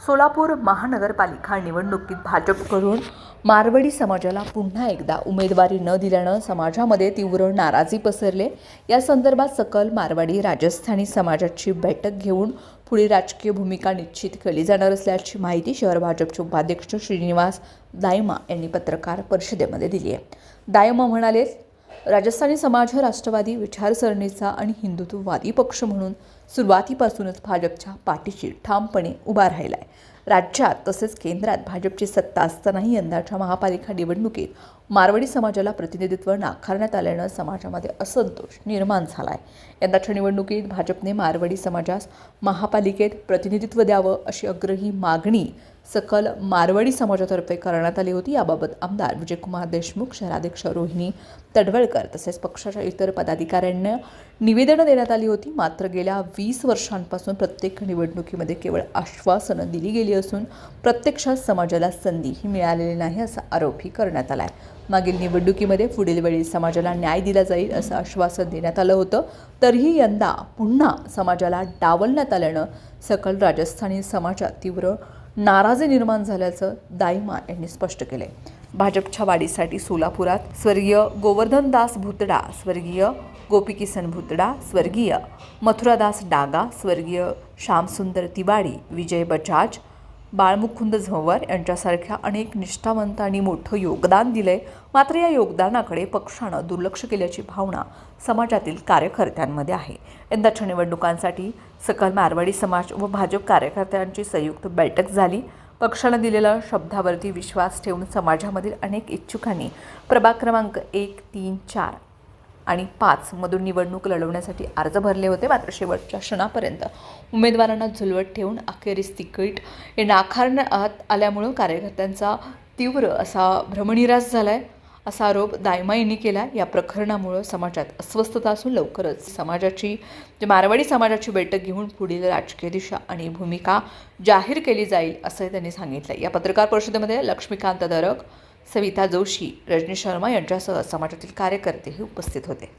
सोलापूर महानगरपालिका निवडणुकीत भाजपकडून मारवाडी समाजाला पुन्हा एकदा उमेदवारी न दिल्यानं समाजामध्ये तीव्र नाराजी पसरली। या संदर्भात सकल मारवाडी राजस्थानी समाजाची बैठक घेऊन पुढील राजकीय भूमिका निश्चित केली जाणार असल्याची माहिती शहर भाजपचे उपाध्यक्ष श्रीनिवास दायमा यांनी पत्रकार परिषदेमध्ये दिली आहे। दायमा म्हणाले, राजस्थानी समाज हा राष्ट्रवादी विचारसरणीचा आणि हिंदुत्ववादी पक्ष म्हणून सुरुवातीपासूनच भाजपच्या पाठीशी ठामपणे उभा राहिला आहे। राज्यात तसेच केंद्रात भाजपची सत्ता असतानाही यंदाच्या महापालिका निवडणुकीत मारवाडी समाजाला प्रतिनिधित्व नाकारण्यात आल्यानं समाजामध्ये असंतोष निर्माण झाला आहे। यंदाच्या निवडणुकीत भाजपने मारवाडी समाजास महापालिकेत प्रतिनिधित्व द्यावं अशी आग्रही मागणी सकल मारवाडी समाजातर्फे करण्यात आली होती। याबाबत आमदार विजयकुमार देशमुख, शहराध्यक्ष रोहिणी तडवळकर तसेच पक्षाच्या इतर पदाधिकाऱ्यांना निवेदनं देण्यात आली होती। मात्र गेल्या 20 वर्षांपासून प्रत्येक निवडणुकीमध्ये केवळ आश्वासनं दिली गेली असून प्रत्यक्षात समाजाला संधीही मिळालेली नाही असा आरोपही करण्यात आला आहे। मागील निवडणुकीमध्ये पुढील वेळी समाजाला न्याय दिला जाईल असं आश्वासन देण्यात आलं होतं, तरीही यंदा पुन्हा समाजाला डावलण्यात आल्यानं सकल राजस्थानी समाजात तीव्र नाराजी निर्माण झाल्याचं दायमा यांनी स्पष्ट केले। भाजपच्या वाढीसाठी सोलापुरात स्वर्गीय गोवर्धनदास भुतडा, स्वर्गीय गोपीकिसन भुतडा, स्वर्गीय मथुरादास डागा, स्वर्गीय श्यामसुंदर तिवाडी, विजय बजाज, बाळमुकुंद झंवर यांच्यासारख्या अनेक निष्ठावंतांनी मोठं योगदान दिलंय। मात्र या योगदानाकडे पक्षानं दुर्लक्ष केल्याची भावना समाजातील कार्यकर्त्यांमध्ये आहे। यंदाच्या निवडणुकांसाठी सकल मारवाडी समाज व भाजप कार्यकर्त्यांची संयुक्त बैठक झाली। पक्षानं दिलेल्या शब्दावरती विश्वास ठेवून समाजामधील अनेक इच्छुकांनी प्रभाग क्रमांक 1, 3, 4 आणि 5 मधून निवडणूक लढवण्यासाठी अर्ज भरले होते। मात्र शेवटच्या क्षणापर्यंत उमेदवारांना झुलवत ठेवून अखेरीस तिकीट नाकारण्यात आल्यामुळे कार्यकर्त्यांचा तीव्र असा भ्रमनिरास झालाय असा आरोप दायमा यांनी केला। या प्रकरणामुळे समाजात अस्वस्थता असून लवकरच मारवाडी समाजाची बैठक घेऊन पुढील राजकीय दिशा आणि भूमिका जाहीर केली जाईल असं त्यांनी सांगितलं। या पत्रकार परिषदेमध्ये लक्ष्मीकांत दरक, सविता जोशी, रजनी शर्मा यांच्यासह समाजातील कार्यकर्तेही उपस्थित होते।